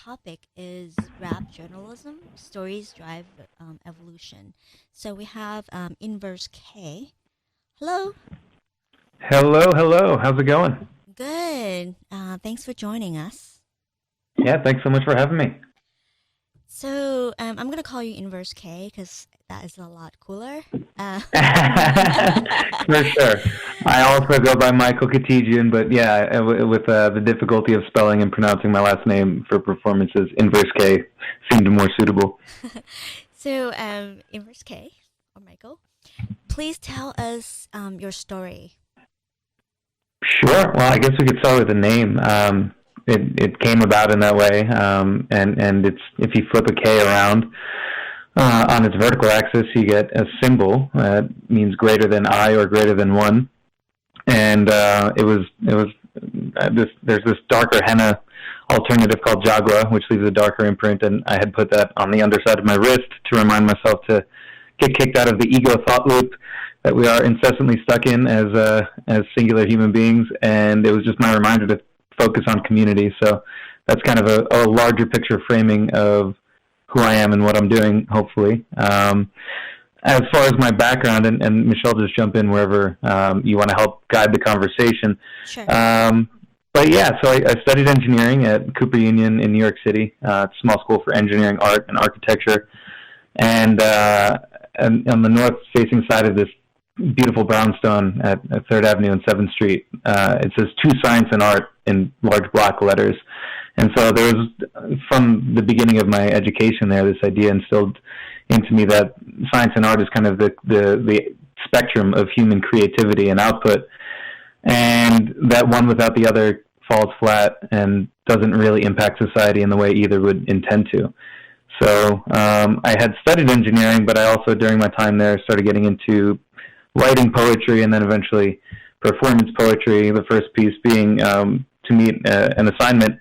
topic is rap journalism, stories drive evolution. So we have Inverse K. Hello. Hello, hello. How's it going? Good. Thanks for joining us. Yeah, thanks so much for having me. So I'm gonna call you Inverse K because that is a lot cooler. Uh, For sure. I also go by Michael Katijian, but yeah, with the difficulty of spelling and pronouncing my last name for performances, Inverse K seemed more suitable. Inverse K or Michael, please tell us your story. Sure. Well, I guess we could start with the name. It came about in that way, and it's if you flip a K around on its vertical axis, you get a symbol that means greater than I or greater than one, and it was there's this darker henna alternative called Jagua, which leaves a darker imprint, and I had put that on the underside of my wrist to remind myself to get kicked out of the ego thought loop that we are incessantly stuck in as singular human beings, and it was just my reminder to focus on community. So that's kind of a larger picture framing of who I am and what I'm doing, hopefully. As far as my background, and Michelle, just jump in wherever you want to help guide the conversation. Sure. But yeah, so I studied engineering at Cooper Union in New York City, small school for engineering, art, and architecture. And on the north-facing side of this beautiful brownstone at 3rd Avenue and 7th Street, it says "To Science and Art" in large block letters. And so there was, from the beginning of my education there, this idea instilled into me that science and art is kind of the spectrum of human creativity and output, and that one without the other falls flat and doesn't really impact society in the way either would intend to. So I had studied engineering, but I also, during my time there, started getting into writing poetry and then eventually performance poetry, the first piece being to meet an assignment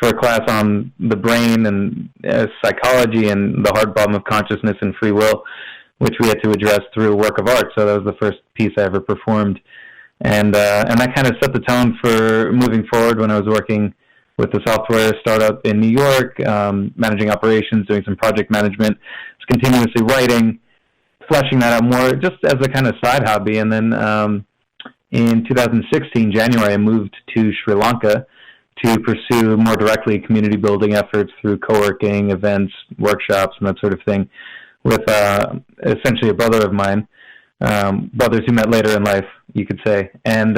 for a class on the brain and psychology and the hard problem of consciousness and free will, which we had to address through a work of art. So that was the first piece I ever performed. And that kind of set the tone for moving forward when I was working with a software startup in New York, managing operations, doing some project management, just continuously writing, fleshing that out more just as a kind of side hobby. And then in 2016, January, I moved to Sri Lanka to pursue more directly community building efforts through co-working, events, workshops, and that sort of thing with essentially a brother of mine, brothers who met later in life, you could say. And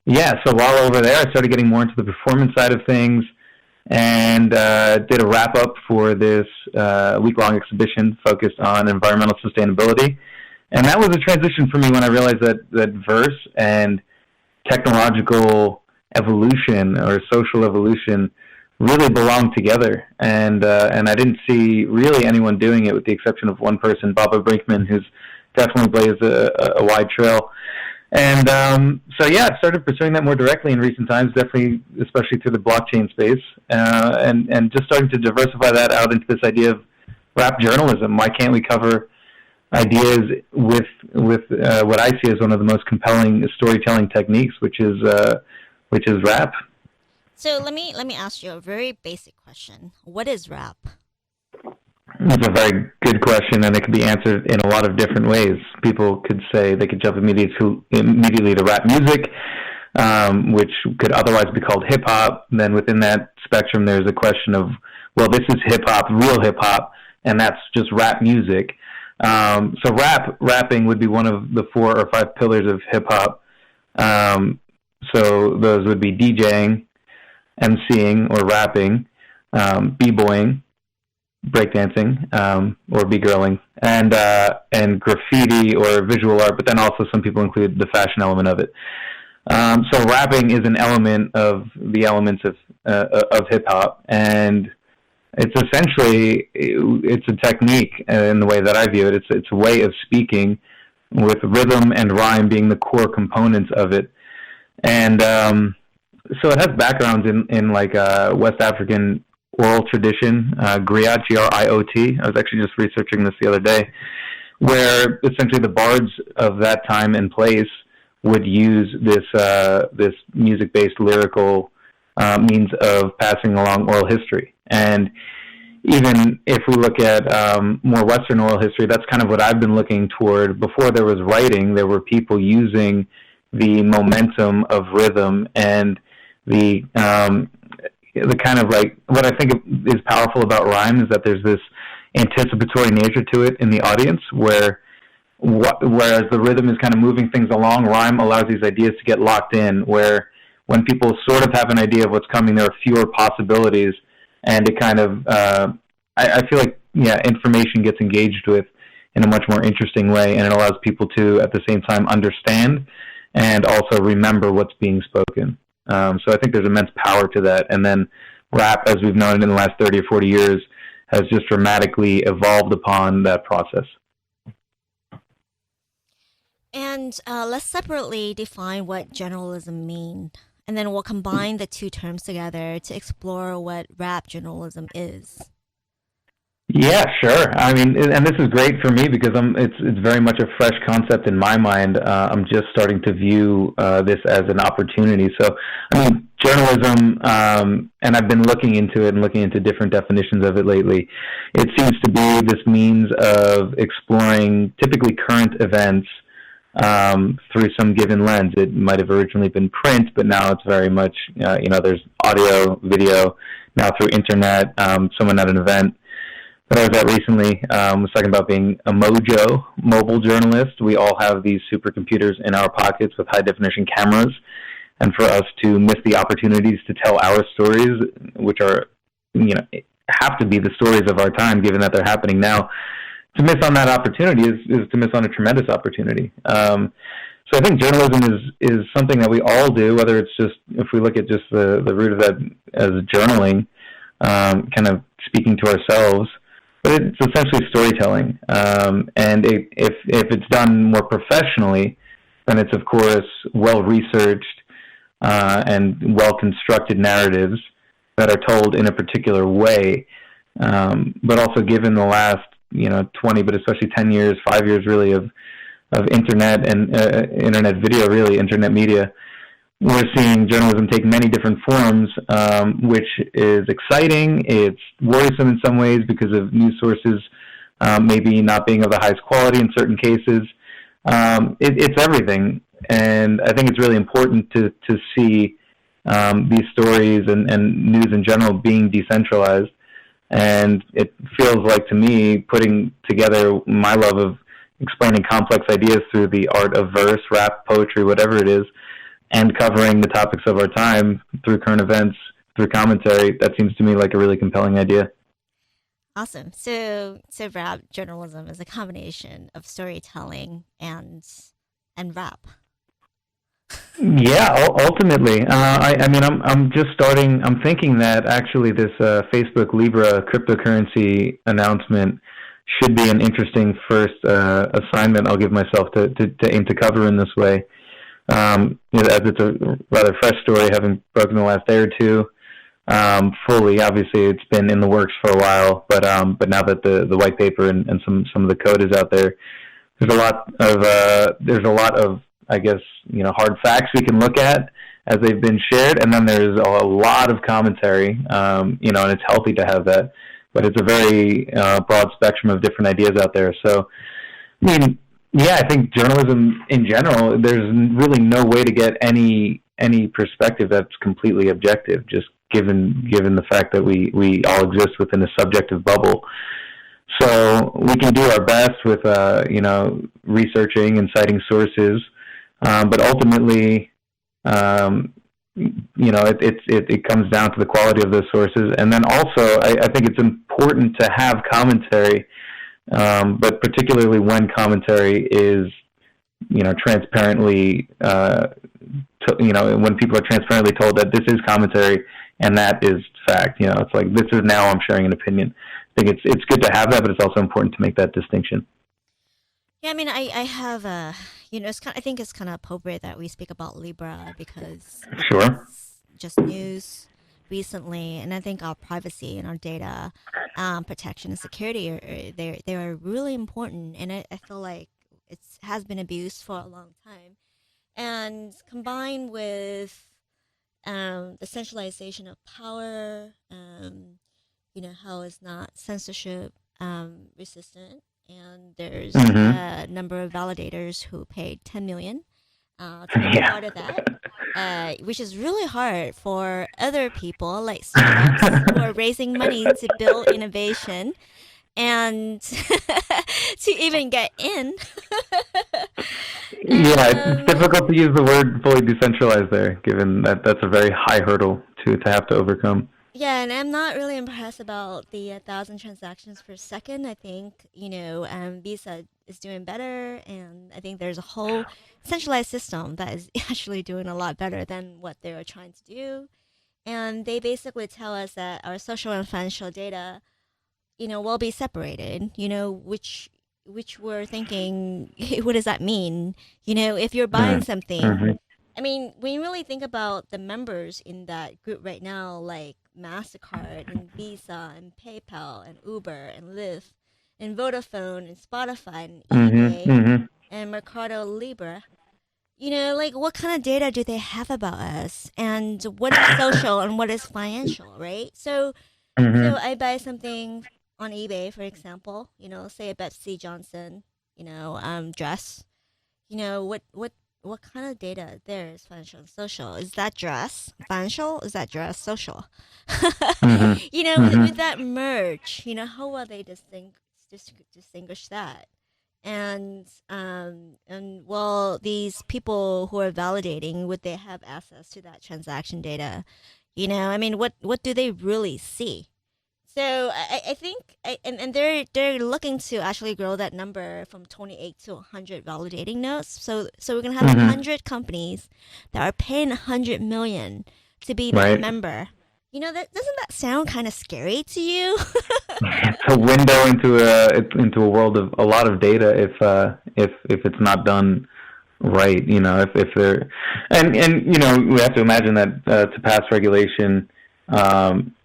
yeah, so while over there, I started getting more into the performance side of things and did a wrap-up for this week-long exhibition focused on environmental sustainability. And that was a transition for me when I realized that verse and technological evolution or social evolution really belong together. And I didn't see really anyone doing it with the exception of one person, Baba Brinkman, who's definitely blazed a wide trail. And so, yeah, I started pursuing that more directly in recent times, definitely, especially through the blockchain space, and just starting to diversify that out into this idea of rap journalism. Why can't we cover ideas with what I see as one of the most compelling storytelling techniques, which is rap? So let me ask you a very basic question. What is rap? That's a very good question, and it can be answered in a lot of different ways. People could say they could jump immediately to rap music, which could otherwise be called hip hop. Then within that spectrum, there's a question of, well, this is hip hop, real hip hop, and that's just rap music. So rapping would be one of the 4 or 5 pillars of hip hop. So those would be DJing, MCing or rapping, b-boying, breakdancing, or b-girling, and graffiti or visual art, but then also some people include the fashion element of it. So rapping is an element of the elements of hip-hop, and it's essentially, it's a technique in the way that I view it. It's a way of speaking with rhythm and rhyme being the core components of it. And so it has backgrounds in like West African oral tradition, griot, Griot. I was actually just researching this the other day, where essentially the bards of that time and place would use this music-based lyrical means of passing along oral history. And even if we look at more Western oral history, that's kind of what I've been looking toward. Before there was writing, there were people using the momentum of rhythm and the kind of like what I think is powerful about rhyme is that there's this anticipatory nature to it in the audience whereas the rhythm is kind of moving things along, rhyme allows these ideas to get locked in, where when people sort of have an idea of what's coming, there are fewer possibilities, and it kind of, I feel like, information gets engaged with in a much more interesting way, and it allows people to, at the same time, understand and also remember what's being spoken. So I think there's immense power to that. And then rap, as we've known it in the last 30 or 40 years, has just dramatically evolved upon that process. And let's separately define what journalism means. And then we'll combine the two terms together to explore what rap journalism is. Yeah, sure. I mean, and this is great for me because it's very much a fresh concept in my mind. I'm just starting to view this as an opportunity. So, I mean, journalism, and I've been looking into it and looking into different definitions of it lately. It seems to be this means of exploring typically current events through some given lens. It might have originally been print, but now it's very much, there's audio, video, now through internet. Someone at an event that I was at recently was talking about being a Mojo mobile journalist. We all have these supercomputers in our pockets with high-definition cameras, and for us to miss the opportunities to tell our stories, which are, have to be the stories of our time, given that they're happening now, to miss on that opportunity is to miss on a tremendous opportunity. So I think journalism is something that we all do, whether it's just, if we look at just the root of that as journaling, kind of speaking to ourselves, but it's essentially storytelling. And if it's done more professionally, then it's, of course, well-researched and well-constructed narratives that are told in a particular way. But also given the last 20, but especially 10 years, 5 years really of internet and internet video, really internet media, we're seeing journalism take many different forms, which is exciting. It's worrisome in some ways because of news sources maybe not being of the highest quality in certain cases. It's everything, and I think it's really important to see these stories and news in general being decentralized. And it feels like, to me, putting together my love of explaining complex ideas through the art of verse, rap, poetry, whatever it is, and covering the topics of our time through current events, through commentary, that seems to me like a really compelling idea. Awesome. So rap journalism is a combination of storytelling and rap. Yeah, ultimately, I mean, I'm just starting. I'm thinking that actually this Facebook Libra cryptocurrency announcement should be an interesting first assignment I'll give myself to aim to cover in this way. As it's a rather fresh story, having broken the last day or two fully. Obviously, it's been in the works for a while, but now that the white paper and some of the code is out there, there's a lot of I guess, hard facts we can look at as they've been shared, and then there's a lot of commentary, and it's healthy to have that, but it's a very broad spectrum of different ideas out there. So, I mean, yeah, I think journalism in general, there's really no way to get any perspective that's completely objective, just given the fact that we all exist within a subjective bubble. So we can do our best with, researching and citing sources, but ultimately, it comes down to the quality of those sources. And then also, I think it's important to have commentary, but particularly when commentary is, transparently, when people are transparently told that this is commentary and that is fact. It's like, this is now I'm sharing an opinion. I think it's good to have that, but it's also important to make that distinction. Yeah, I mean, I have I think it's kind of appropriate that we speak about Libra because sure, it's just news recently, and I think our privacy and our data protection and security they are really important, and I feel like it has been abused for a long time, and combined with the centralization of power, how it's not censorship resistant, and there's Hmm. a number of validators who paid 10 million to be Yeah. part of that, which is really hard for other people like startups who are raising money to build innovation and to even get in. Yeah, it's um, difficult to use the word fully decentralized there, given that that's a very high hurdle to have to overcome. Yeah, and I'm not really impressed about the 1,000 transactions per second. I think, Visa is doing better, and I think there's a whole centralized system that is actually doing a lot better than what they were trying to do. And they basically tell us that our social and financial data, will be separated, which we're thinking, what does that mean? If you're buying something, Mm-hmm. I mean, when you really think about the members in that group right now, like MasterCard and Visa and PayPal and Uber and Lyft and Vodafone and Spotify and Mm-hmm. eBay Mm-hmm. and Mercado Libre, like what kind of data do they have about us? And what is social and what is financial, right? So Mm-hmm. I buy something on eBay, for example, say a Betsy Johnson, dress. What kind of data there is financial and social? Is that dress financial? Is that dress social? Mm-hmm. With Mm-hmm. that merge, how will they distinguish that? And well, these people who are validating, would they have access to that transaction data? I mean, what do they really see? So I think and they're looking to actually grow that number from 28 to 100 validating nodes. So we're gonna have Mm-hmm. 100 companies that are paying 100 million to be that Right. member. That doesn't that sound kind of scary to you? It's a window into a world of a lot of data if it's not done right. If they're and we have to imagine that to pass regulation,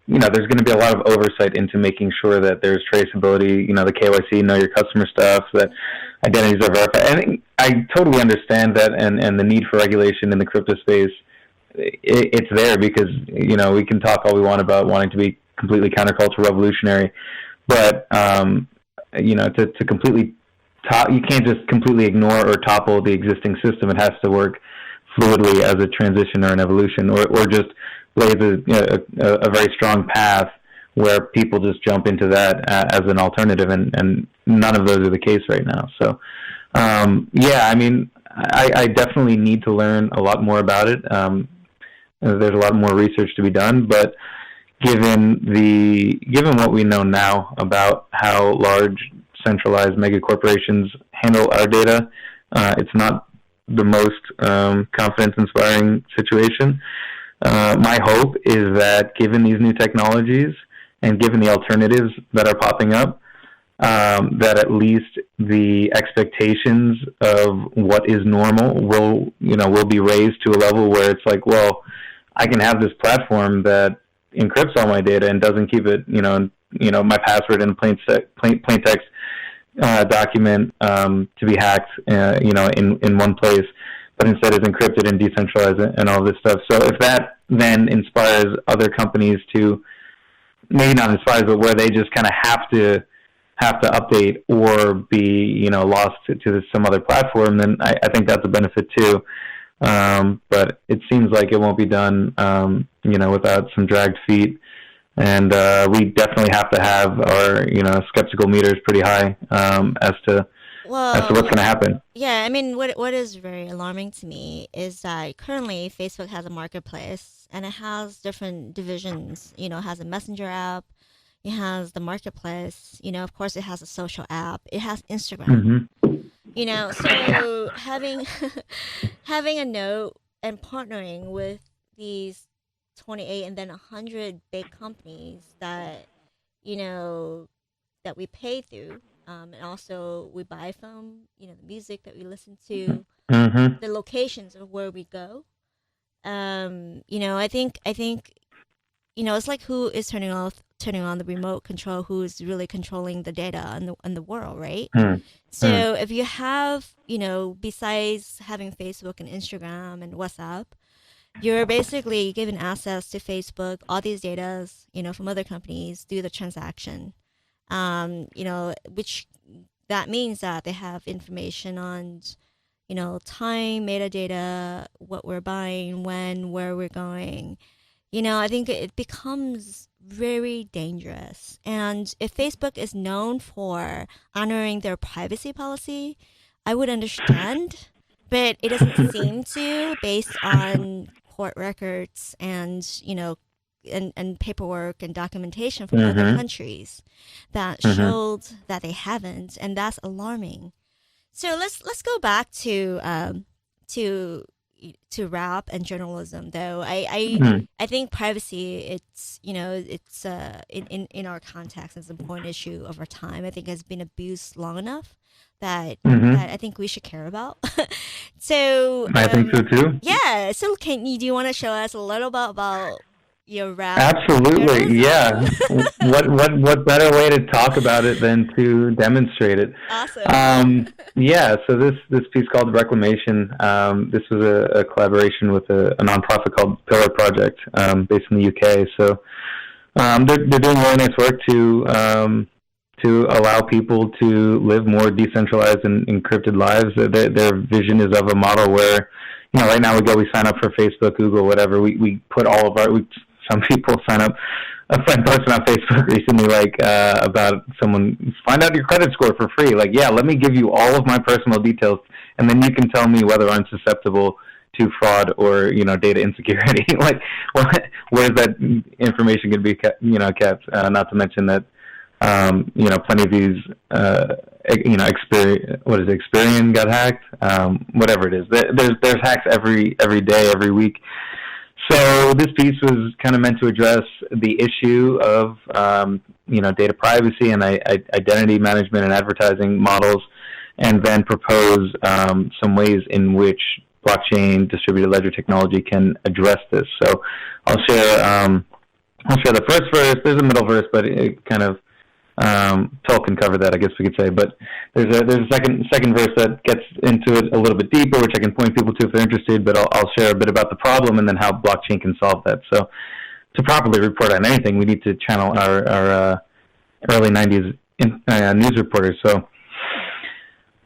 there's going to be a lot of oversight into making sure that there's traceability. The KYC, know your customer stuff, that identities are verified. And I totally understand that and the need for regulation in the crypto space. It's there because we can talk all we want about wanting to be completely counterculture revolutionary, but to completely you can't just completely ignore or topple the existing system. It has to work fluidly as a transition or an evolution, or just lays a very strong path where people just jump into that as an alternative, and none of those are the case right now. So, yeah, I mean, I definitely need to learn a lot more about it. There's a lot more research to be done, but given what we know now about how large centralized mega corporations handle our data, it's not the most confidence inspiring situation. My hope is that given these new technologies and given the alternatives that are popping up, that at least the expectations of what is normal will be raised to a level where it's like, well, I can have this platform that encrypts all my data and doesn't keep it, my password in a plain text document to be hacked, in one place, but instead is encrypted and decentralized and all this stuff. So if that then inspires other companies to, maybe not inspires, but where they just kind of have to update or be lost to some other platform, then I think that's a benefit too. But it seems like it won't be done, without some dragged feet. And we definitely have to have our, skeptical meters pretty high, as to what's Well, going to happen. yeah, I mean, what is very alarming to me is that currently Facebook has a marketplace and it has different divisions. It has a messenger app, it has the marketplace, of course, it has a social app, it has Instagram. Mm-hmm. So having having a note and partnering with these 28 and then 100 big companies that you know that we pay through, and also we buy from, the music that we listen to, Mm-hmm. the locations of where we go. I think it's like who is turning on the remote control, who is really controlling the data in the world, right? Mm-hmm. So if you have, besides having Facebook and Instagram and WhatsApp, you're basically given access to Facebook, all these data, from other companies, do the transaction. Which that means that they have information on, time, metadata, what we're buying, when, where we're going. I think it becomes very dangerous. And if Facebook is known for honoring their privacy policy, I would understand, but it doesn't seem to, based on court records and, and paperwork and documentation from other countries that showed that they haven't, and that's alarming. So let's go back to rap and journalism, though. I think privacy, it's in our context, is an important issue over time. I think has been abused long enough that I think we should care about. So I think so too. Yeah. So do you want to show us a little bit about your rap? Absolutely, yeah. What better way to talk about it than to demonstrate it? Awesome. Yeah. So this piece called Reclamation. This was a collaboration with a nonprofit called Pillar Project, based in the UK. So they're doing really nice work to allow people to live more decentralized and encrypted lives. Their vision is of a model where, right now we sign up for Facebook, Google, whatever. We put all of some people sign up. A friend posted on Facebook recently, about someone, find out your credit score for free. Yeah, let me give you all of my personal details, and then you can tell me whether I'm susceptible to fraud or, data insecurity. Where's that information going to be kept? Not to mention that, plenty of these, Experian got hacked, whatever it is. There's hacks every day, every week. So this piece was kind of meant to address the issue of, data privacy and identity management and advertising models, and then propose some ways in which blockchain, distributed ledger technology can address this. So I'll share the first verse. There's a middle verse, but it kind of Tol can cover that, I guess we could say. But there's a second verse that gets into it a little bit deeper, which I can point people to if they're interested. But I'll share a bit about the problem and then how blockchain can solve that. So to properly report on anything, we need to channel our early 90s news reporters. So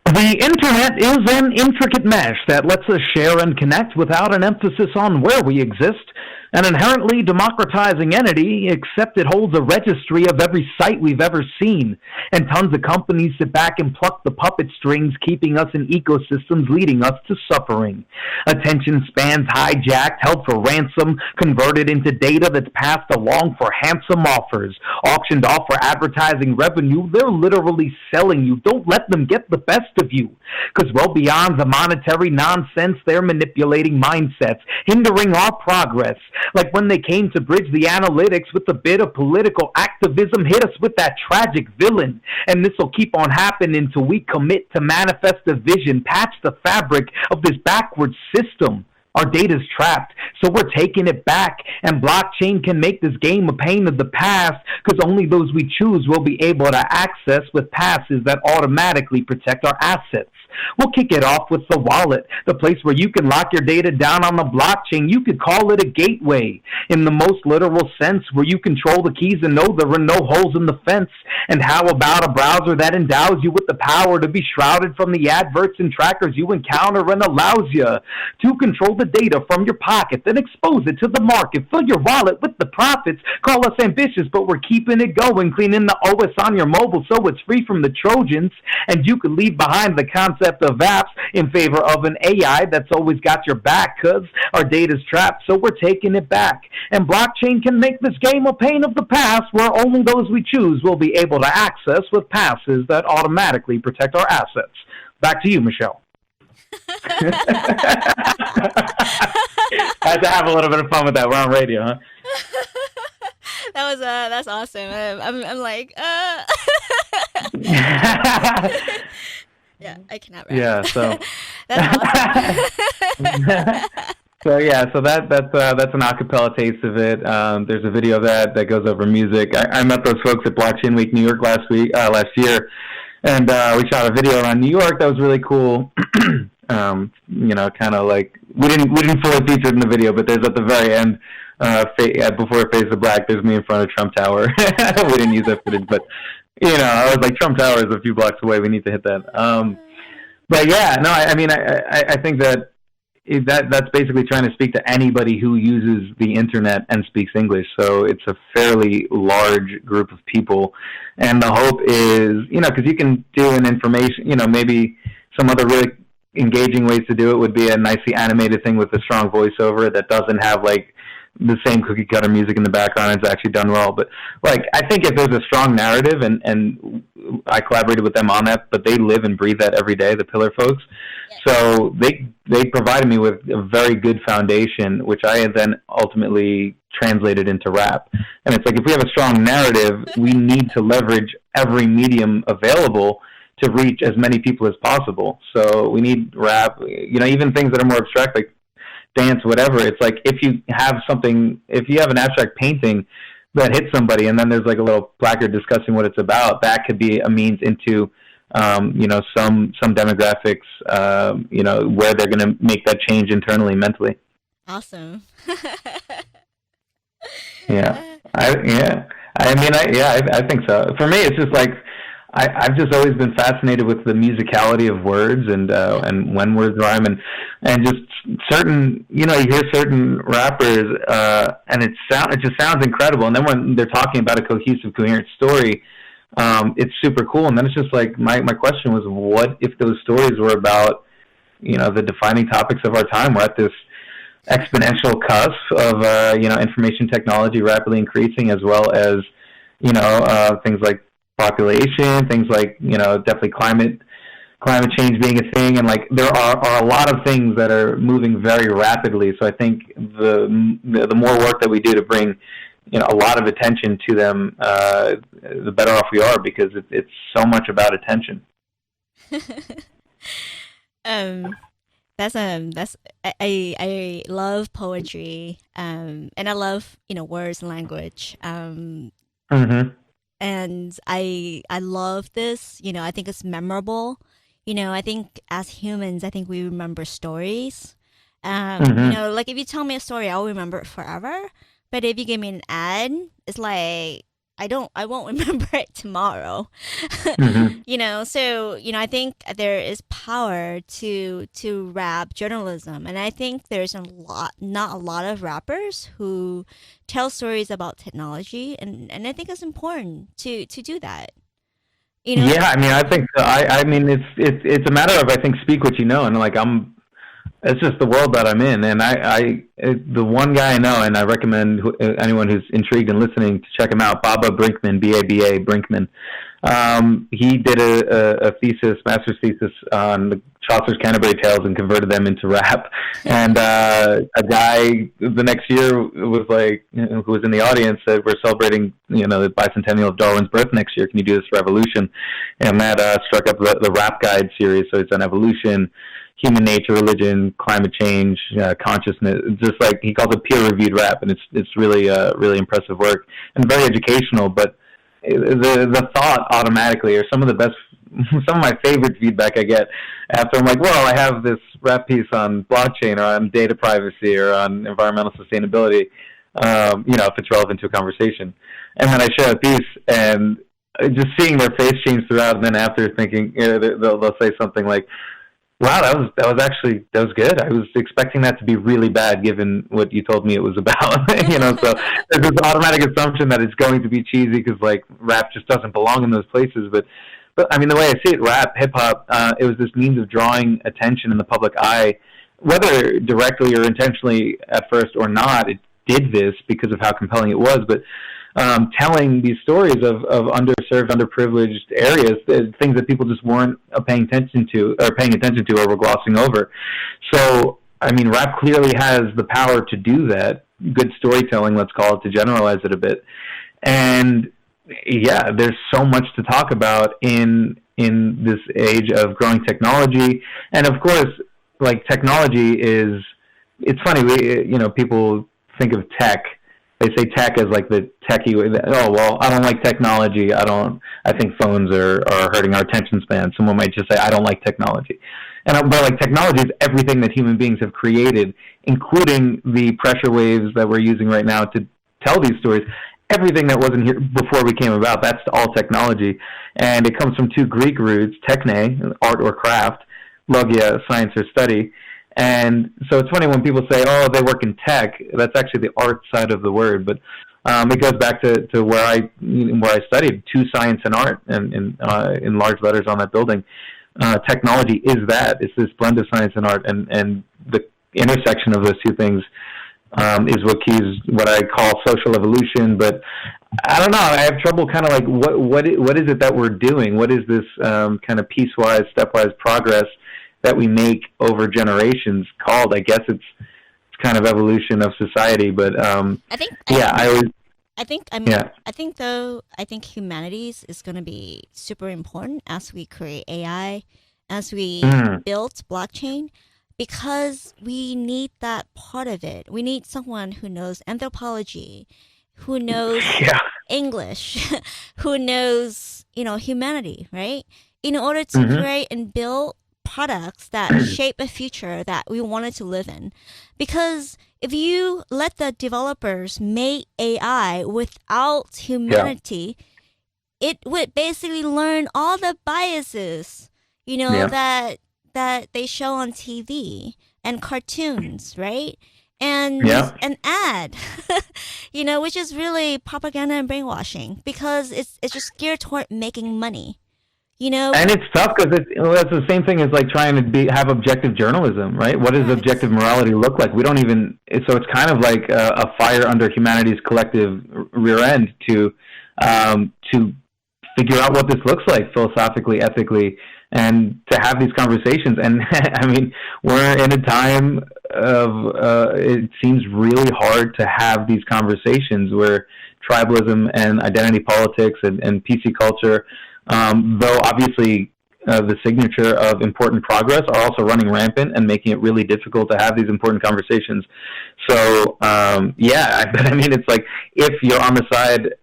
the internet is an intricate mesh that lets us share and connect without an emphasis on where we exist. An inherently democratizing entity, except it holds a registry of every site we've ever seen, and tons of companies sit back and pluck the puppet strings, keeping us in ecosystems leading us to suffering. Attention spans hijacked, held for ransom, converted into data that's passed along for handsome offers, auctioned off for advertising revenue. They're literally selling you. Don't let them get the best of you, because well beyond the monetary nonsense, they're manipulating mindsets, hindering our progress. Like when they came to bridge the analytics with a bit of political activism, hit us with that tragic villain. And this will keep on happening until we commit to manifest a vision, patch the fabric of this backwards system. Our data's trapped, so we're taking it back. And blockchain can make this game a pain of the past, because only those we choose will be able to access with passes that automatically protect our assets. We'll kick it off with the wallet, the place where you can lock your data down on the blockchain. You could call it a gateway in the most literal sense, where you control the keys and know there are no holes in the fence. And how about a browser that endows you with the power to be shrouded from the adverts and trackers you encounter, and allows you to control the data from your pocket, then expose it to the market, fill your wallet with the profits. Call us ambitious, but we're keeping it going, cleaning the OS on your mobile so it's free from the Trojans. And you could leave behind the concept of apps in favor of an AI that's always got your back, because our data's trapped, so we're taking it back. And blockchain can make this game a pain of the past, where only those we choose will be able to access with passes that automatically protect our assets. Back to you, Michelle. I had to have a little bit of fun with that. We're on radio, huh? That's awesome. I'm like, yeah, I cannot rap. Yeah, so that's awesome. so that's an acapella taste of it. There's a video of that goes over music. I met those folks at Blockchain Week New York last year, and we shot a video around New York that was really cool. Kind of like we didn't fully feature it in the video, but there's at the very end, before Face the Black, there's me in front of Trump Tower. We didn't use that footage, but I was like, Trump Tower is a few blocks away. We need to hit that. But yeah, no, I think that's basically trying to speak to anybody who uses the internet and speaks English. So it's a fairly large group of people, and the hope is, because you can do an information, maybe some other really engaging ways to do it would be a nicely animated thing with a strong voiceover that doesn't have like the same cookie cutter music in the background. It's actually done well. But like, I think if there's a strong narrative, and I collaborated with them on that, but they live and breathe that every day, the Pillar folks. Yeah. So they provided me with a very good foundation, which I then ultimately translated into rap. And it's like, if we have a strong narrative, we need to leverage every medium available to reach as many people as possible. So we need rap, even things that are more abstract, like dance, whatever. It's like, if you have an abstract painting that hits somebody, and then there's like a little placard discussing what it's about, that could be a means into, some demographics, where they're going to make that change internally, mentally. Awesome. I think so. For me, it's just like, I've just always been fascinated with the musicality of words, and when words rhyme, and just certain, you hear certain rappers, and it just sounds incredible. And then when they're talking about a cohesive, coherent story, it's super cool. And then it's just like, my question was, what if those stories were about, the defining topics of our time? We're at this exponential cusp of, information technology rapidly increasing, as well as, things like population, things like, definitely climate change being a thing, and like, there are a lot of things that are moving very rapidly. So I think the more work that we do to bring, a lot of attention to them, the better off we are, because it's so much about attention. I love poetry, and I love words and language. Mm-hmm. And I love this. I think it's memorable. I think as humans, I think we remember stories. Mm-hmm. Like, if you tell me a story, I'll remember it forever. But if you give me an ad, it's like, I won't remember it tomorrow. Mm-hmm. So, I think there is power to rap journalism. And I think there's not a lot of rappers who tell stories about technology. And I think it's important to do that. Yeah, I think so. It's a matter of, I think, speak what you know. And like, it's just the world that I'm in, and the one guy I know, and I recommend anyone who's intrigued and listening to check him out, Baba Brinkman, B-A-B-A Brinkman. He did a master's thesis on Chaucer's Canterbury Tales and converted them into rap. And a guy the next year was like, who was in the audience, said, "We're celebrating, the bicentennial of Darwin's birth next year. Can you do this for evolution?" And that struck up the Rap Guide series. So it's on evolution, human nature, religion, climate change, consciousness. Just like, he calls it peer-reviewed rap, and it's really really impressive work and very educational. But the thought automatically, or some of my favorite feedback I get after, I'm like, well, I have this rap piece on blockchain, or on data privacy, or on environmental sustainability, if it's relevant to a conversation. And then I share a piece, and just seeing their face change throughout, and then after thinking, they'll say something like, "Wow, that was good. I was expecting that to be really bad, given what you told me it was about." So there's this automatic assumption that it's going to be cheesy, because like, rap just doesn't belong in those places. But the way I see it, rap, hip hop, it was this means of drawing attention in the public eye, whether directly or intentionally at first or not. It did this because of how compelling it was, but telling these stories of underserved, underprivileged areas, things that people just weren't paying attention to, or were glossing over. So, rap clearly has the power to do that. Good storytelling, let's call it, to generalize it a bit. And yeah, there's so much to talk about in this age of growing technology. And of course, like, technology is, it's funny, people think of tech. They say tech as like the techie way. Oh, well, I don't like technology. I think phones are hurting our attention span. Someone might just say, I don't like technology. And but like technology is everything that human beings have created, including the pressure waves that we're using right now to tell these stories. Everything that wasn't here before we came about, that's all technology. And it comes from two Greek roots, techne, art or craft, logia, science or study. And so it's funny when people say, oh, they work in tech. That's actually the art side of the word. But it goes back to where I studied, to science and art, and in large letters on that building. Technology is that. It's this blend of science and art, and the intersection of those two things is what I call social evolution. But I don't know. I have trouble kind of like what is it that we're doing? What is this kind of piecewise, stepwise progress that we make over generations called? I guess it's kind of evolution of society. But I think humanities is going to be super important as we create AI, as we build blockchain, because we need that part of it. We need someone who knows anthropology, who knows English, who knows, humanity, right? In order to create and build products that shape a future that we wanted to live in. Because if you let the developers make AI without humanity, it would basically learn all the biases, that they show on TV and cartoons, right? And an ad, which is really propaganda and brainwashing, because it's just geared toward making money. And it's tough because that's the same thing as like trying to have objective journalism, right? What does objective morality look like? We don't even. So it's kind of like a fire under humanity's collective rear end to figure out what this looks like philosophically, ethically, and to have these conversations. And I mean, we're in a time of it seems really hard to have these conversations where tribalism and identity politics and PC culture. Though obviously the signature of important progress, are also running rampant and making it really difficult to have these important conversations. So, I mean, it's like if you're on the side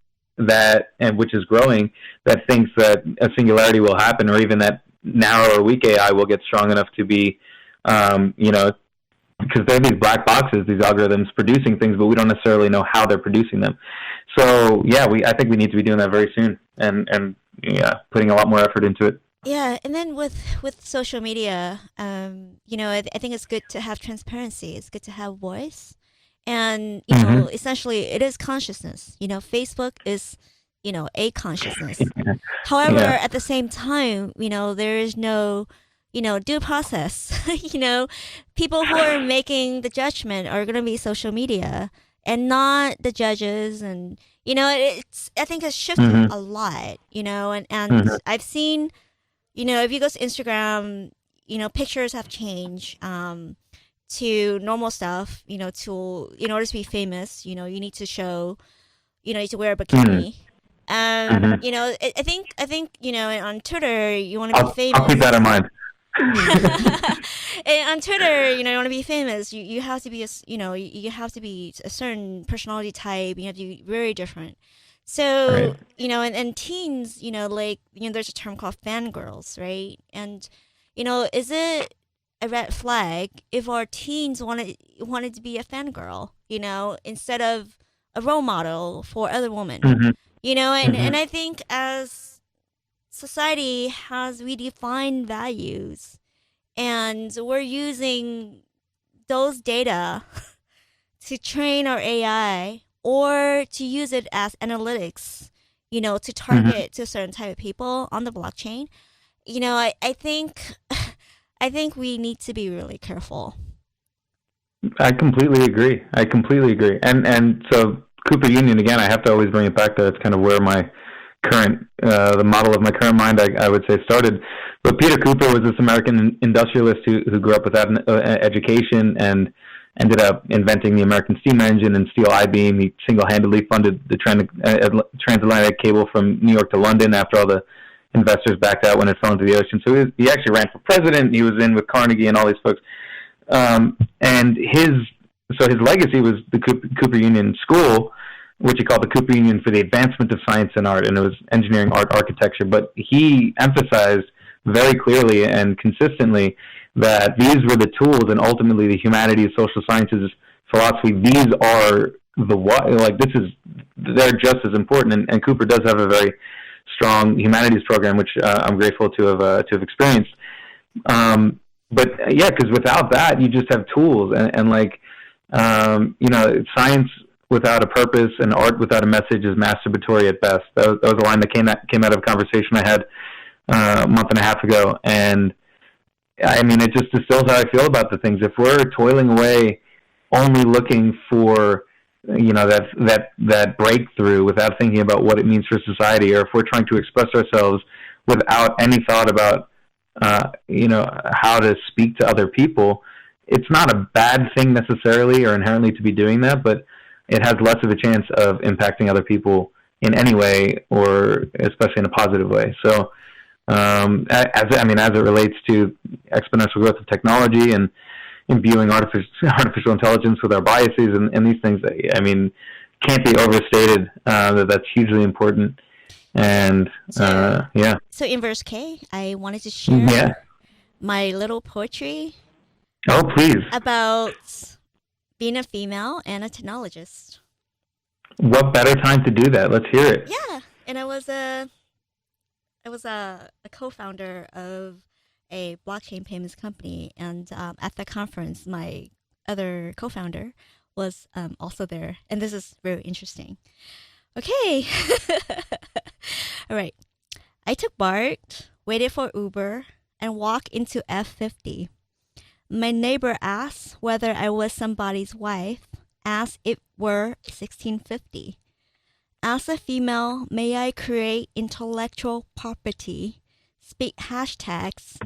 and which is growing, that thinks that a singularity will happen, or even that narrow or weak AI will get strong enough to be, because they're these black boxes, these algorithms producing things, but we don't necessarily know how they're producing them. So, I think we need to be doing that very soon, and putting a lot more effort into it. Yeah, and then with social media, I think it's good to have transparency. It's good to have voice, and essentially, it is consciousness. Facebook is, a consciousness. However, at the same time, there is no, due process. People who are making the judgment are going to be social media and not the judges. And I think it's shifted a lot. And I've seen, if you go to Instagram, pictures have changed to normal stuff. In order to be famous, you need to show, you need to wear a bikini. I think on Twitter you want to be famous. I'll keep that in mind. And on Twitter, you want to be famous. You have to be you have to be a certain personality type. You have to be very different. So and teens, there's a term called fangirls, right? And is it a red flag if our teens wanted to be a fangirl, instead of a role model for other women, and I think as society has redefined values, and we're using those data to train our AI or to use it as analytics, to target to a certain type of people on the blockchain. I think we need to be really careful. I completely agree. And so Cooper Union, again, I have to always bring it back to, it's kind of where my current, the model of my current mind, I would say, started. But Peter Cooper was this American industrialist who grew up without an education and ended up inventing the American steam engine and steel I-beam. He single-handedly funded the transatlantic cable from New York to London after all the investors backed out when it fell into the ocean. So he actually ran for president. He was in with Carnegie and all these folks. And his legacy was the Cooper Union School, which he called the Cooper Union for the Advancement of Science and Art, and it was engineering, art, architecture. But he emphasized very clearly and consistently that these were the tools, and ultimately the humanities, social sciences, philosophy, these are the what, like this is, they're just as important. And Cooper does have a very strong humanities program, which I'm grateful to have experienced. But yeah, because without that, you just have tools, and like science without a purpose and art without a message is masturbatory at best. That was a line that came out of a conversation I had a month and a half ago, and I mean, it just distills how I feel about the things. If we're toiling away, only looking for that breakthrough without thinking about what it means for society, or if we're trying to express ourselves without any thought about how to speak to other people, it's not a bad thing necessarily or inherently to be doing that, but it has less of a chance of impacting other people in any way, or especially in a positive way. So as it relates to exponential growth of technology and imbuing artificial intelligence with our biases and these things, I mean, can't be overstated that that's hugely important. And yeah. So in verse K, I wanted to share my little poetry. Oh, please. About being a female and a technologist. What better time to do that? Let's hear it. Yeah, and I was a co-founder of a blockchain payments company, and at the conference, my other co-founder was also there, and this is very interesting. Okay, all right. I took BART, waited for Uber, and walked into F50. My neighbor asked whether I was somebody's wife, as it were 1650. As a female, may I create intellectual property, speak hashtags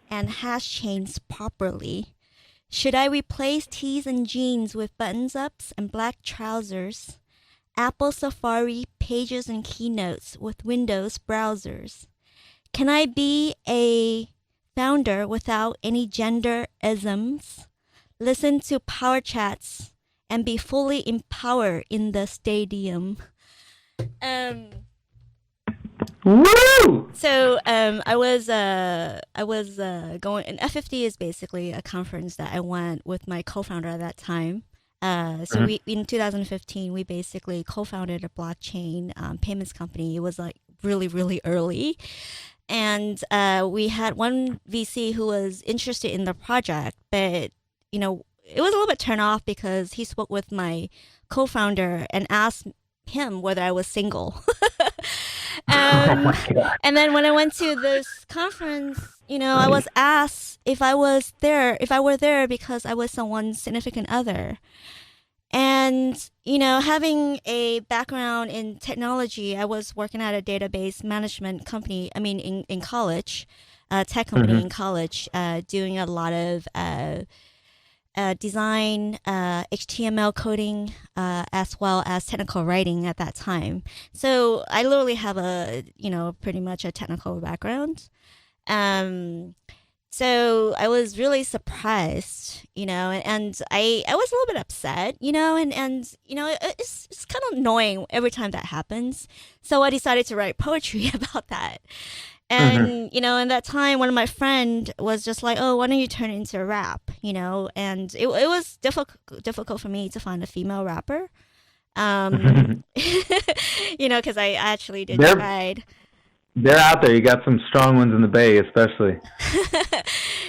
and hash chains properly? Should I replace tees and jeans with buttons-ups and black trousers? Apple Safari pages and keynotes with Windows browsers? Can I be a founder without any gender isms? Listen to power chats and be fully empowered in the stadium. Woo! So I was going, and F50 is basically a conference that I went with my co-founder at that time. So we, in 2015, we basically co-founded a blockchain payments company. It was like really, really early. And we had one VC who was interested in the project, but, it was a little bit turned off because he spoke with my co-founder and asked him whether I was single. Oh my God. And then when I went to this conference, I was asked if I were there because I was someone's significant other. And, having a background in technology, I was working at a database management company, in college, tech company in college, doing a lot of design, HTML coding, as well as technical writing at that time. So I literally have pretty much a technical background. So I was really surprised, and I was a little bit upset, and it's kind of annoying every time that happens. So I decided to write poetry about that. And, in that time, one of my friend was just like, oh, why don't you turn it into a rap, and it was difficult for me to find a female rapper, because I actually did try. They're out there. You got some strong ones in the Bay, especially.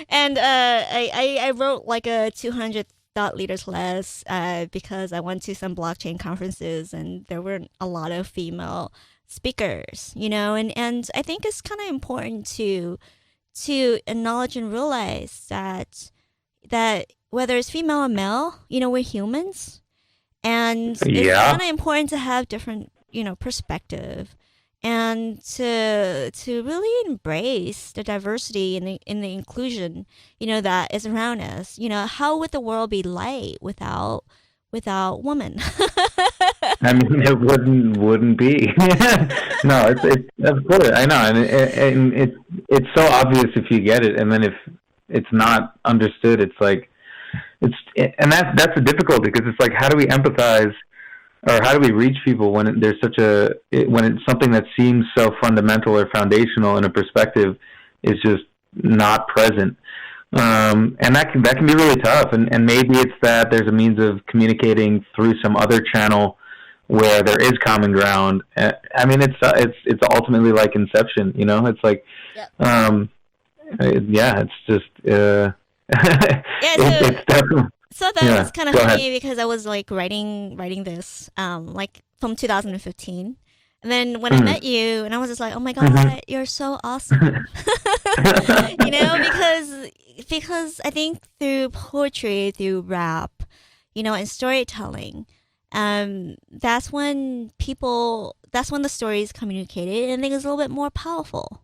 And I wrote like a 200 thought leaders list because I went to some blockchain conferences and there weren't a lot of female speakers, and I think it's kind of important to acknowledge and realize that whether it's female or male, we're humans, and it's kind of important to have different, perspective, and to really embrace the diversity and the inclusion, that is around us. How would the world be like without women? I mean, it wouldn't be. No, it's of course I know, and it's so obvious if you get it, and then if it's not understood, it's like and that's the difficulty, because it's like, how do we empathize, or how do we reach people when there's when it's something that seems so fundamental or foundational in a perspective is just not present. And that can be really tough. And maybe it's that there's a means of communicating through some other channel where there is common ground. I mean, it's ultimately like Inception, you know. It's like, Yep. yeah, it's just Yeah. So it's definitely so that yeah. was kind of Go ahead. funny because I was like writing this like from 2015. And then when I Mm. met you, and I was just like, "Oh my Hmm. God, you're so awesome!" You know, because I think through poetry, through rap, you know, and storytelling, that's when the story is communicated, and I think it's a little bit more powerful.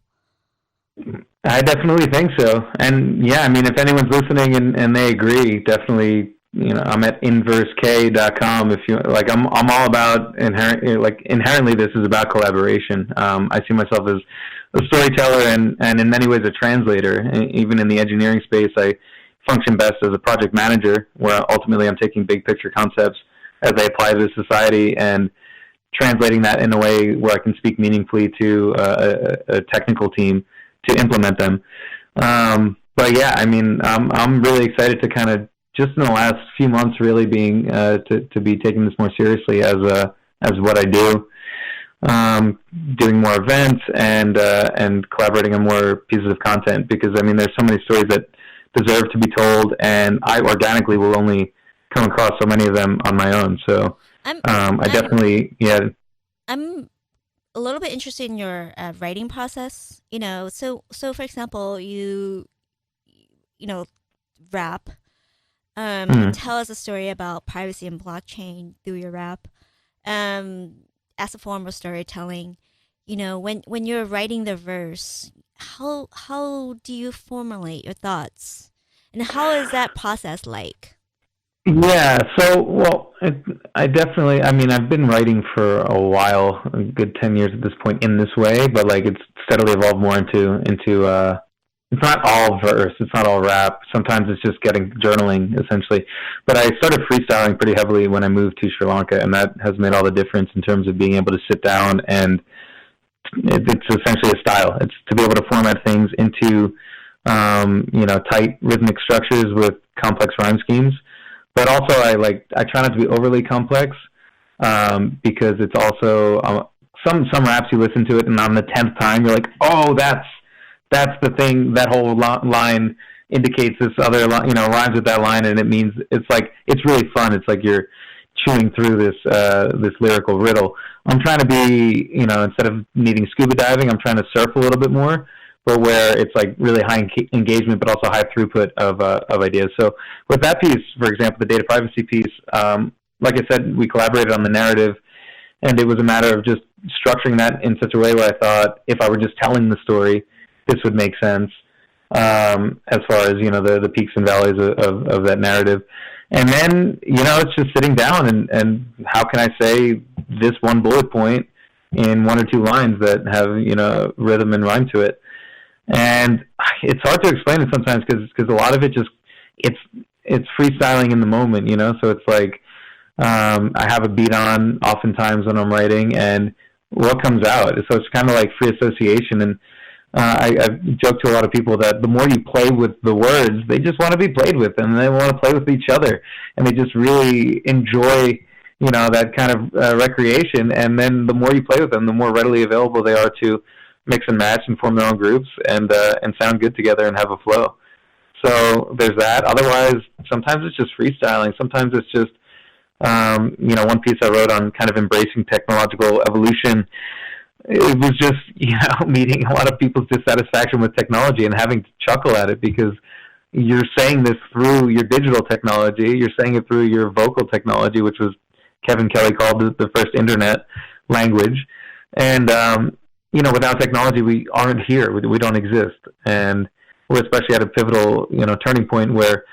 I definitely think so. And yeah, I mean, if anyone's listening and they agree, definitely, you know, I'm at inversk.com. If you like, I'm all about inherently, this is about collaboration. I see myself as a storyteller and in many ways a translator. Even in the engineering space, I function best as a project manager, where ultimately I'm taking big picture concepts as I apply to society and translating that in a way where I can speak meaningfully to a technical team to implement them. But yeah, I mean, I'm really excited to kind of just in the last few months really being to be taking this more seriously as what I do. Doing more events and collaborating on more pieces of content because I mean there's so many stories that deserve to be told and I organically will only come across so many of them on my own. So I'm I I'm definitely yeah. I'm a little bit interested in your writing process. You know, so for example, you know rap. You Mm. tell us a story about privacy and blockchain through your rap. Um, as a form of storytelling, you know, when you're writing the verse, how do you formulate your thoughts, and how is that process like? Yeah, so well, I definitely. I mean, I've been writing for a while, a good 10 years at this point in this way, but like it's steadily evolved more into. It's not all verse, it's not all rap. Sometimes it's just getting journaling essentially. But I started freestyling pretty heavily when I moved to Sri Lanka, and that has made all the difference in terms of being able to sit down and it's essentially a style. It's to be able to format things into you know tight rhythmic structures with complex rhyme schemes but also I try not to be overly complex because it's also some raps you listen to it and on the 10th time you're like oh that's the thing that whole line indicates this other you know rhymes with that line and it means it's like it's really fun it's like you're chewing through this lyrical riddle. I'm trying to be you know instead of needing scuba diving I'm trying to surf a little bit more but where it's like really high engagement, but also high throughput of ideas. So with that piece, for example, the data privacy piece, like I said, we collaborated on the narrative, and it was a matter of just structuring that in such a way where I thought if I were just telling the story, this would make sense as far as you know the peaks and valleys of that narrative. And then you know it's just sitting down and how can I say this one bullet point in one or two lines that have you know rhythm and rhyme to it and it's hard to explain it sometimes because a lot of it just it's it's freestyling in the moment, you know. So it's like I have a beat on oftentimes when I'm writing, and what comes out. So it's kind of like free association. And I've joked to a lot of people that the more you play with the words, they just want to be played with, and they want to play with each other, and they just really enjoy. You know that kind of recreation, and then the more you play with them, the more readily available they are to mix and match and form their own groups and sound good together and have a flow. So there's that. Otherwise, sometimes it's just freestyling. Sometimes it's just you know one piece I wrote on kind of embracing technological evolution. It was just you know meeting a lot of people's dissatisfaction with technology and having to chuckle at it because you're saying this through your digital technology. You're saying it through your vocal technology, which was Kevin Kelly called the first internet language. And you know, without technology, we aren't here. We don't exist, and we're especially at a pivotal, you know, turning point where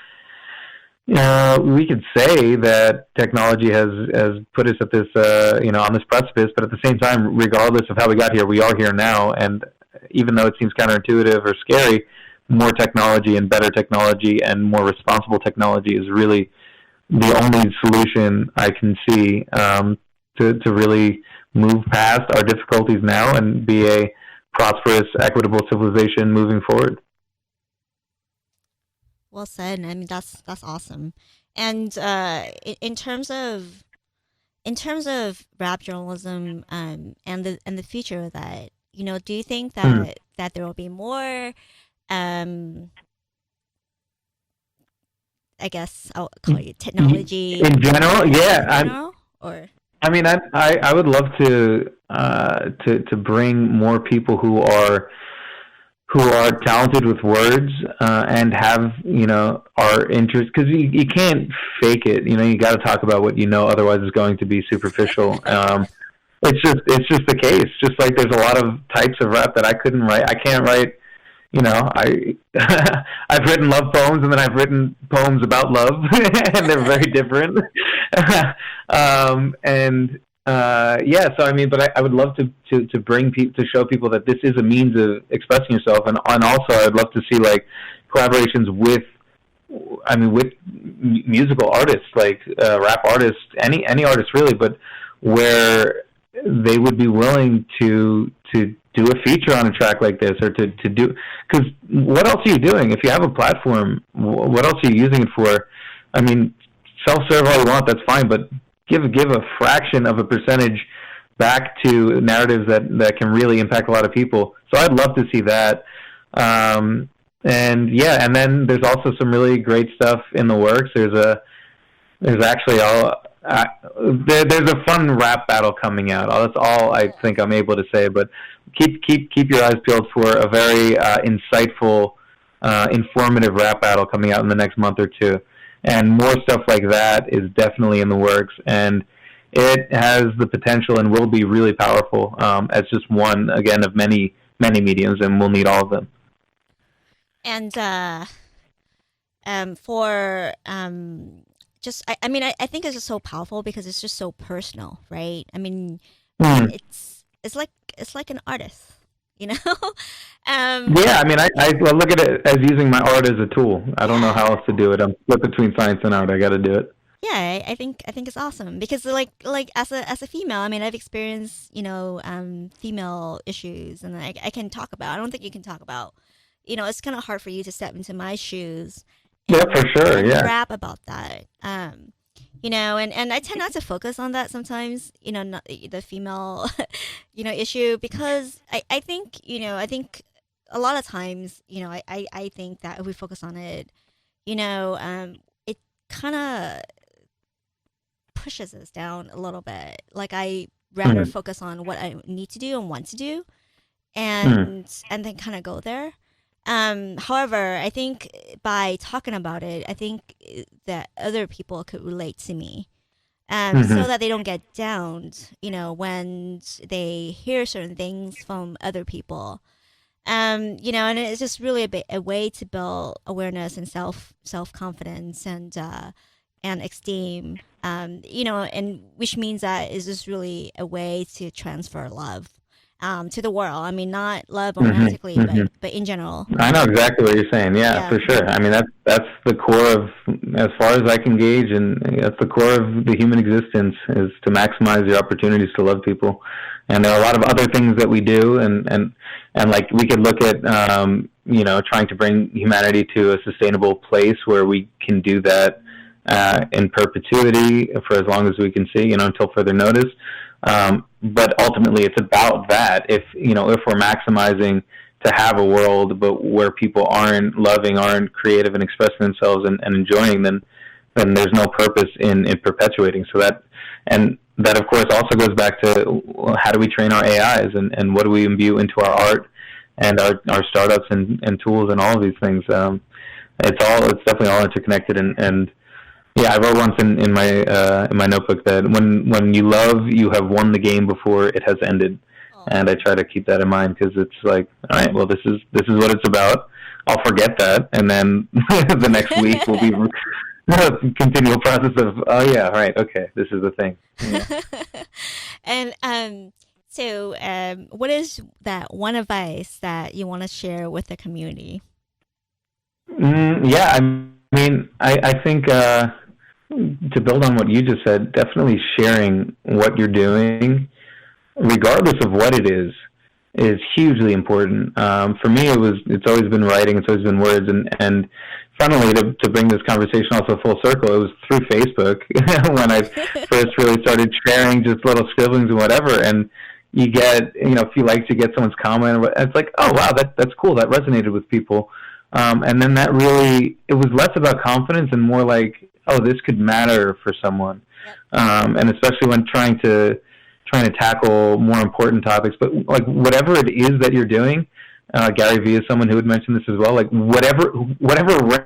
we could say that technology has put us at this, you know, on this precipice. But at the same time, regardless of how we got here, we are here now. And even though it seems counterintuitive or scary, more technology and better technology and more responsible technology is really the only solution I can see to really move past our difficulties now and be a prosperous, equitable civilization moving forward. Well said. I mean, that's awesome. And in terms of rap journalism, and the future of that, do you think Hmm. that there will be more, um, I guess I'll call it technology In general, rappers yeah. in general, or I mean, I would love to bring more people who are talented with words, and have, are interest, because you can't fake it. You got to talk about what you know, otherwise it's going to be superficial. It's just the case. Just like there's a lot of types of rap that I couldn't write. I can't write. I I've written love poems, and then I've written poems about love, and they're very different. And yeah, so I mean, but I would love to bring people, to show people that this is a means of expressing yourself, and also I'd love to see like collaborations with, I mean, with musical artists, like rap artists, any artist really, but where they would be willing to do a feature on a track like this, or to do, because what else are you doing if you have a platform? What else are you using it for? I mean, self-serve all you want, that's fine, but give a fraction of a percentage back to narratives that can really impact a lot of people. So I'd love to see that. And yeah, and then there's also some really great stuff in the works. There's actually there's a fun rap battle coming out. That's all I think I'm able to say. But keep your eyes peeled for a very insightful, informative rap battle coming out in the next month or two, and more stuff like that is definitely in the works. And it has the potential and will be really powerful, as just one again of many mediums, and we'll need all of them. and for just I mean I think it's just so powerful because it's just so personal, right? I mean, Hmm. it's like an artist, you know. um Yeah, I mean, I look at it as using my art as a tool. I don't know yeah, how else to do it. I'm split between science and art. I got to do it. yeah, I think it's awesome because like as a female, I mean, I've experienced, female issues, and I can talk about. I don't think you can talk about. It's kind of hard for you to step into my shoes Yeah, for sure. and Yeah. rap about that. And I tend not to focus on that sometimes. Not the female, issue, because I think I think a lot of times, I think that if we focus on it, it kind of pushes us down a little bit. Like I rather Hmm. focus on what I need to do and want to do, Hmm. and then kind of go there. However, I think by talking about it, I think that other people could relate to me, so Hmm. that they don't get downed, when they hear certain things from other people. And it's just really a way to build awareness and self confidence, and esteem. And which means that is just really a way to transfer love, to the world. I mean, not love Hmm. romantically, Hmm. but in general. I know exactly what you're saying. Yeah, Yeah. for sure. I mean, that's the core of, as far as I can gauge, and that's the core of the human existence, is to maximize your opportunities to love people. And there are a lot of other things that we do, and like we could look at, trying to bring humanity to a sustainable place where we can do that, in perpetuity for as long as we can see, until further notice. But ultimately, it's about that. If we're maximizing to have a world, but where people aren't loving, aren't creative, and expressing themselves, and enjoying, then there's no purpose in perpetuating. So that of course also goes back to, how do we train our AIs, and what do we imbue into our art and our startups, and tools, and all of these things. It's definitely all interconnected, and yeah, I wrote once in my notebook that when you love, you have won the game before it has ended, Oh. and I try to keep that in mind, because it's like, all right, well, this is what it's about. I'll forget that, and then the next week will be a continual process of, oh yeah, right, okay, this is the thing. Yeah. And so what is that one advice that you want to share with the community? Yeah, I mean, I think, to build on what you just said, definitely sharing what you're doing, regardless of what it is. is hugely important. For me, it's always been writing, it's always been words, and funnily to bring this conversation also full circle, it was through Facebook when I first really started sharing just little scribblings and whatever, and you get a few likes, you get someone's comment, and it's like, oh wow, that's cool, that resonated with people, and then that really, it was less about confidence and more like, oh, this could matter for someone, and especially when trying to tackle more important topics, but like whatever it is that you're doing, Gary Vee is someone who would mention this as well. Like whatever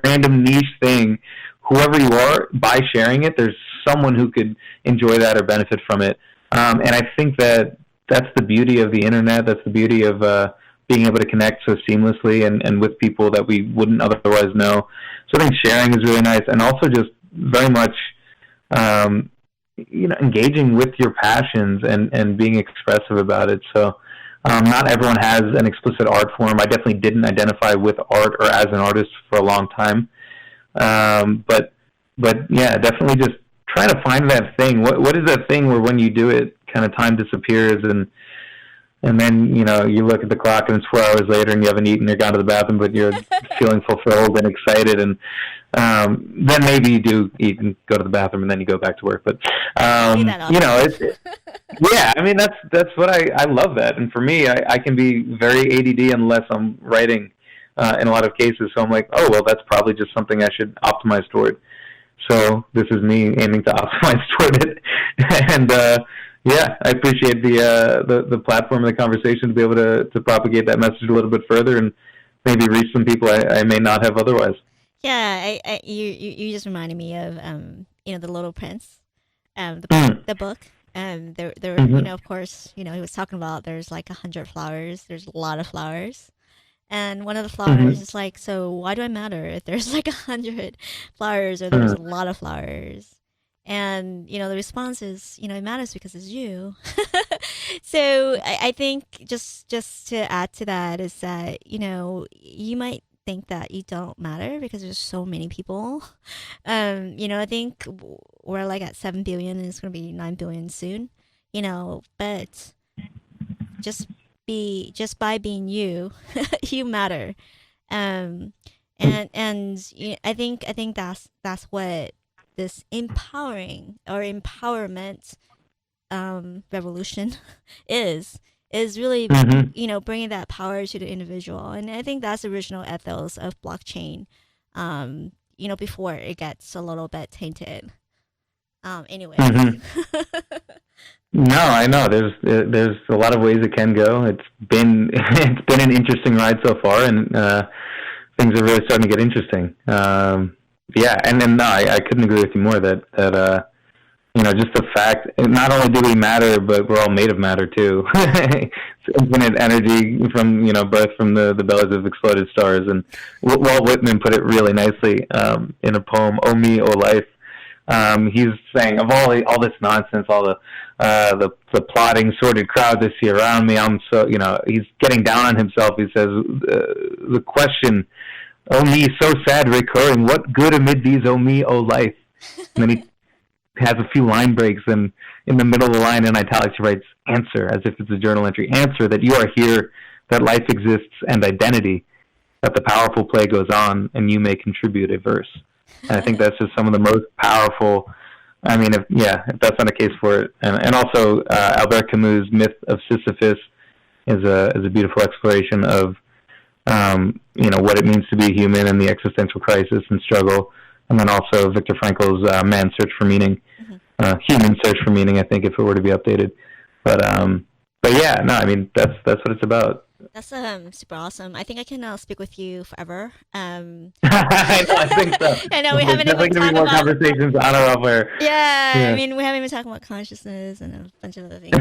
random niche thing, whoever you are, by sharing it, there's someone who could enjoy that or benefit from it. And I think that's the beauty of the internet. That's the beauty of being able to connect so seamlessly and with people that we wouldn't otherwise know. So I think sharing is really nice, and also just very much engaging with your passions and being expressive about it. So not everyone has an explicit art form. I definitely didn't identify with art or as an artist for a long time. But yeah, definitely just trying to find that thing. What is that thing where when you do it, kind of time disappears, and then you look at the clock and it's 4 hours later and you haven't eaten or gone to the bathroom, but you're feeling fulfilled and excited, and then maybe you do eat and go to the bathroom and then you go back to work. But it's yeah. I mean, that's what I love that, and for me, I can be very ADD unless I'm writing in a lot of cases. So I'm like, oh well, that's probably just something I should optimize toward. So this is me aiming to optimize toward it, and yeah, I appreciate the platform and the conversation to be able to propagate that message a little bit further and maybe reach some people I may not have otherwise. Yeah, you just reminded me of the Little Prince, the book. There of course, he was talking about there's like 100 flowers. There's a lot of flowers, and one of the flowers is like, so why do I matter if there's like 100 flowers or there's a lot of flowers? And the response is, it matters because it's you. So I think just to add to that is that you might think that you don't matter because there's so many people. I think we're like at 7 billion and it's going to be 9 billion soon. But just by being you, you matter. I think that's what this empowering or empowerment revolution is really bringing that power to the individual, and I think that's the original ethos of blockchain, before it gets a little bit tainted. Anyway. No, I know there's a lot of ways it can go. It's been an interesting ride so far, and things are really starting to get interesting. Yeah, and then no, I couldn't agree with you more that just the fact, not only do we matter, but we're all made of matter too. It's infinite energy from birth from the bellies of exploded stars. And Walt Whitman put it really nicely in a poem, "Oh Me, Oh Life." He's saying, of all this nonsense, all the plotting, sordid crowds I see around me, I'm so he's getting down on himself. He says the question, "Oh me, so sad, recurring. What good amid these? Oh me, oh life." And then he has a few line breaks, and in the middle of the line in italics he writes, "Answer," as if it's a journal entry. "Answer that you are here, that life exists, and identity, that the powerful play goes on, and you may contribute a verse." And I think that's just some of the most powerful. I mean, if that's not a case for it, and also Albert Camus' Myth of Sisyphus is a beautiful exploration of what it means to be human and the existential crisis and struggle, and then also Viktor Frankl's Man's Search for Meaning, Human Search for Meaning, I think, if it were to be updated. But yeah, no, I mean that's what it's about. That's super awesome. I think I can speak with you forever. I think so. I know we haven't even talked about conversations on or off air. Yeah, I mean we haven't even talked about consciousness and a bunch of other things.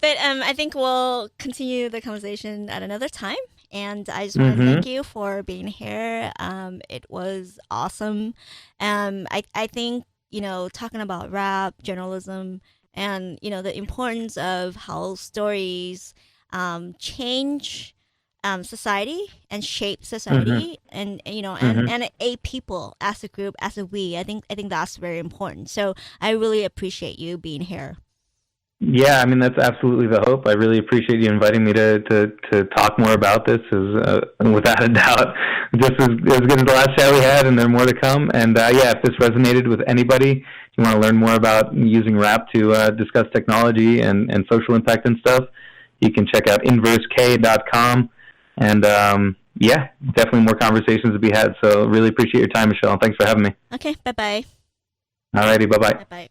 But I think we'll continue the conversation at another time. And I just want to thank you for being here. It was awesome. I think talking about rap, journalism, and the importance of how stories change society and shape society, and and a people as a group, as a we. I think that's very important. So I really appreciate you being here. Yeah, I mean that's absolutely the hope. I really appreciate you inviting me to talk more about this. Is without a doubt just as good as the last chat we had, and there are more to come. And yeah, if this resonated with anybody, if you want to learn more about using RAP to discuss technology and social impact and stuff, you can check out inversek.com. And yeah, definitely more conversations to be had. So really appreciate your time, Michelle. Thanks for having me. Okay, bye bye. Alrighty, bye bye. Bye bye.